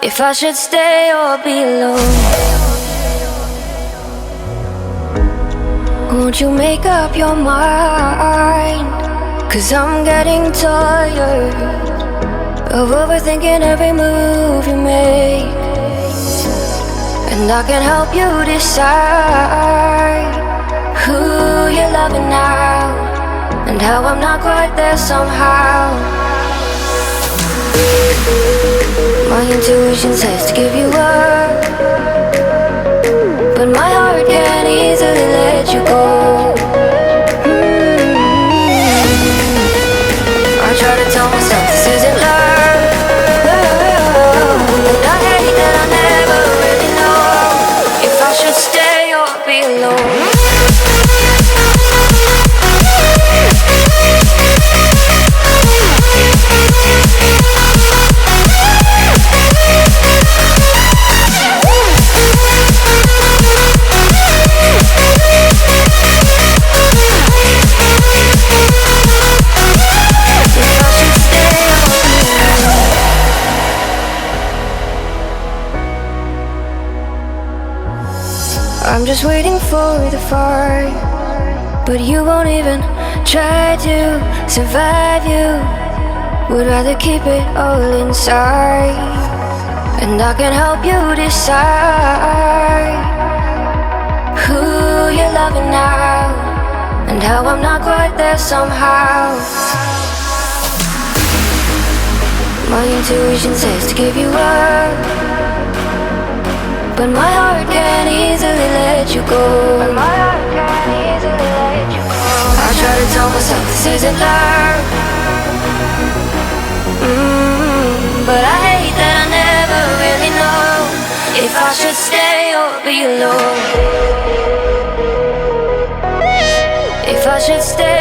if I should stay or be alone. Won't you make up your mind? 'Cause I'm getting tired of overthinking every move you make. And I can help you decide who you're loving now, and how I'm not quite there somehow. My intuition says to give you up, but my heart can't easily let you go. I try to tell myself this isn't love, and I hate that I never really know if I should stay or be alone. I'm just waiting for the fire, but you won't even try to survive. You would rather keep it all inside, and I can help you decide who you're loving now, and how I'm not quite there somehow. My intuition says to give you up, but my heart can't easily let you go. I try to tell myself this isn't love, but I hate that I never really know if I should stay or be alone. If I should stay